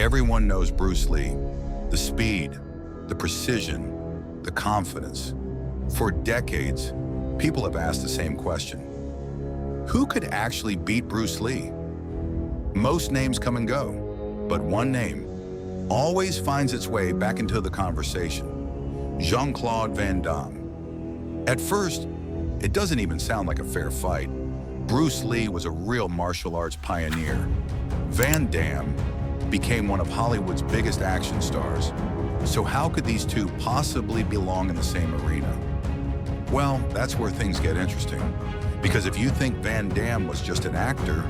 Everyone knows Bruce Lee. The speed, the precision, the confidence. For decades, people have asked the same question. Who could actually beat Bruce Lee? Most names come and go, but one name always finds its way back into the conversation. Jean-Claude Van Damme. At first, it doesn't even sound like a fair fight. Bruce Lee was a real martial arts pioneer. Van Damme became one of Hollywood's biggest action stars. So how could these two possibly belong in the same arena? Well, that's where things get interesting. Because if you think Van Damme was just an actor,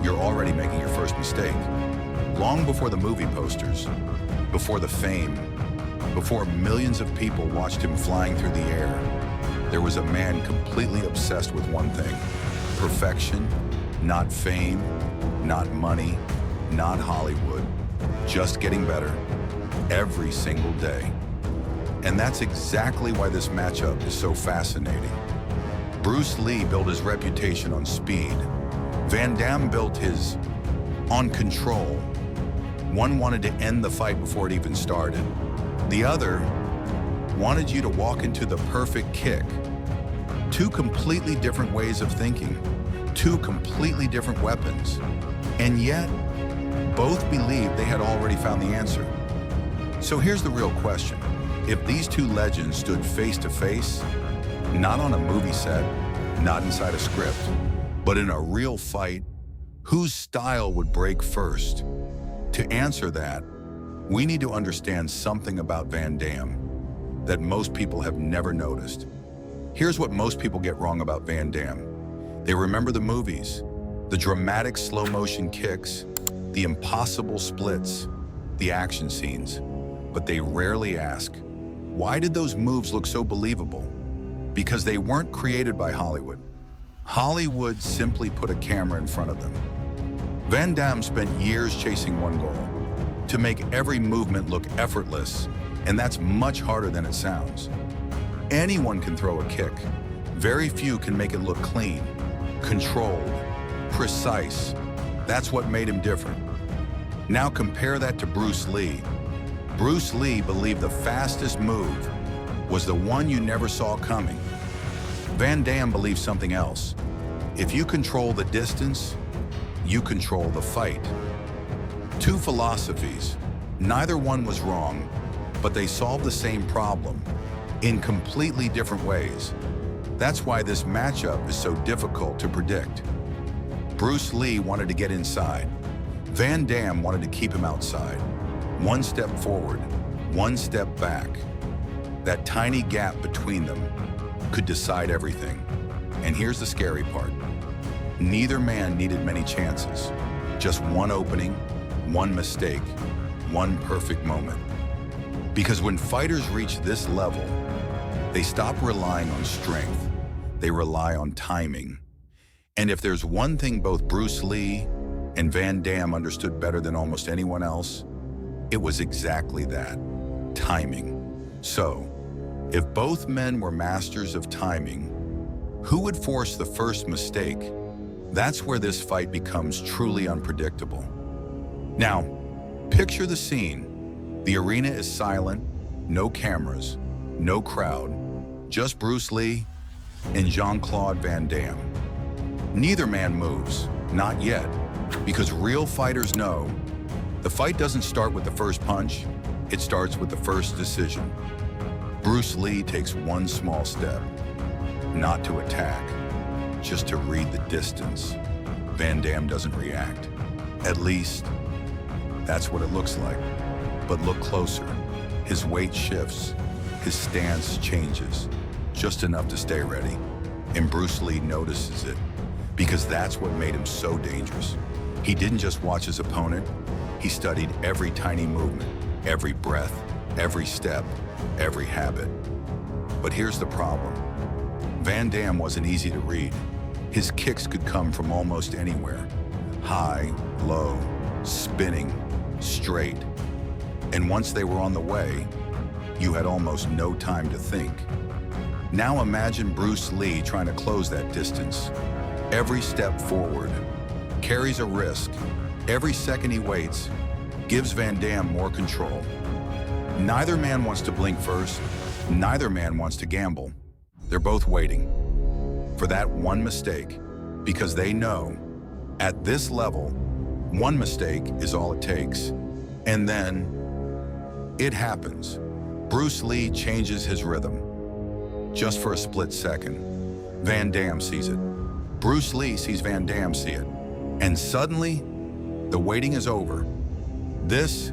you're already making your first mistake. Long before the movie posters, before the fame, before millions of people watched him flying through the air, there was a man completely obsessed with one thing: perfection, not fame, not money, not Hollywood, just getting better every single day. And that's exactly why this matchup is so fascinating. Bruce Lee built his reputation on speed. Van Damme built his on control. One wanted to end the fight before it even started. The other wanted you to walk into the perfect kick. Two completely different ways of thinking, two completely different weapons. And yet, both believed they had already found the answer. So here's the real question. If these two legends stood face to face, not on a movie set, not inside a script, but in a real fight, whose style would break first? To answer that, we need to understand something about Van Damme that most people have never noticed. Here's what most people get wrong about Van Damme. They remember the movies, the dramatic slow motion kicks, the impossible splits, the action scenes, but they rarely ask, why did those moves look so believable? Because they weren't created by Hollywood. Hollywood simply put a camera in front of them. Van Damme spent years chasing one goal: to make every movement look effortless, and that's much harder than it sounds. Anyone can throw a kick. Very few can make it look clean, controlled, precise. That's what made him different. Now compare that to Bruce Lee. Bruce Lee believed the fastest move was the one you never saw coming. Van Damme believed something else. If you control the distance, you control the fight. Two philosophies. Neither one was wrong, but they solved the same problem in completely different ways. That's why this matchup is so difficult to predict. Bruce Lee wanted to get inside. Van Damme wanted to keep him outside. One step forward, one step back. That tiny gap between them could decide everything. And here's the scary part. Neither man needed many chances. Just one opening, one mistake, one perfect moment. Because when fighters reach this level, they stop relying on strength. They rely on timing. And if there's one thing both Bruce Lee and Van Damme understood better than almost anyone else, it was exactly that: timing. So, if both men were masters of timing, who would force the first mistake? That's where this fight becomes truly unpredictable. Now, picture the scene. The arena is silent, no cameras, no crowd, just Bruce Lee and Jean-Claude Van Damme. Neither man moves, not yet, because real fighters know the fight doesn't start with the first punch, it starts with the first decision. Bruce Lee takes one small step, not to attack, just to read the distance. Van Damme doesn't react. At least, that's what it looks like. But look closer. His weight shifts, his stance changes, just enough to stay ready. And Bruce Lee notices it, because that's what made him so dangerous. He didn't just watch his opponent, he studied every tiny movement, every breath, every step, every habit. But here's the problem. Van Damme wasn't easy to read. His kicks could come from almost anywhere. High, low, spinning, straight. And once they were on the way, you had almost no time to think. Now imagine Bruce Lee trying to close that distance. Every step forward carries a risk. Every second he waits gives Van Damme more control. Neither man wants to blink first. Neither man wants to gamble. They're both waiting for that one mistake, because they know at this level, one mistake is all it takes. And then it happens. Bruce Lee changes his rhythm. Just for a split second, Van Damme sees it. Bruce Lee sees Van Damme see it. And suddenly, the waiting is over. This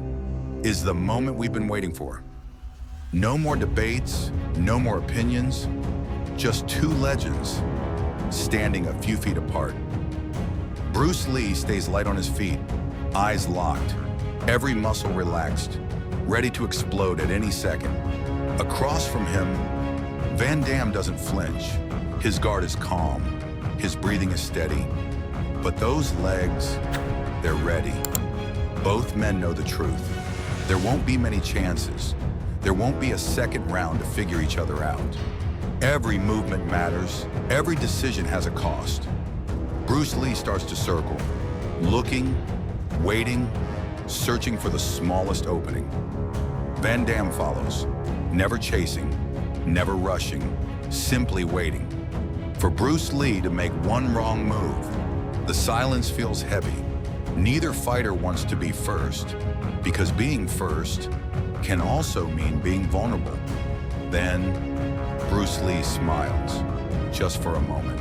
is the moment we've been waiting for. No more debates, no more opinions, just two legends standing a few feet apart. Bruce Lee stays light on his feet, eyes locked, every muscle relaxed, ready to explode at any second. Across from him, Van Damme doesn't flinch. His guard is calm, his breathing is steady. But those legs, they're ready. Both men know the truth. There won't be many chances. There won't be a second round to figure each other out. Every movement matters. Every decision has a cost. Bruce Lee starts to circle, looking, waiting, searching for the smallest opening. Van Damme follows, never chasing, never rushing, simply waiting for Bruce Lee to make one wrong move. The silence feels heavy. Neither fighter wants to be first, because being first can also mean being vulnerable. Then Bruce Lee smiles, just for a moment,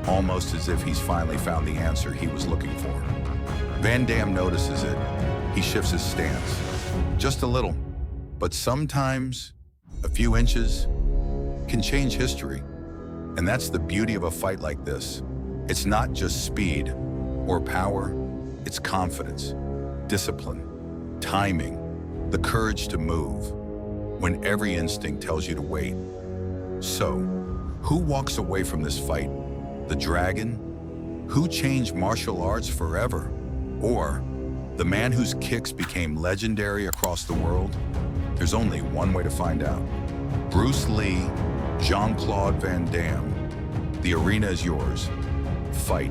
almost as if he's finally found the answer he was looking for. Van Damme notices it. He shifts his stance, just a little, but sometimes a few inches can change history. And that's the beauty of a fight like this. It's not just speed or power, it's confidence, discipline, timing, the courage to move when every instinct tells you to wait. So, who walks away from this fight? The dragon? Who changed martial arts forever? Or the man whose kicks became legendary across the world? There's only one way to find out. Bruce Lee, Jean-Claude Van Damme. The arena is yours. Fight.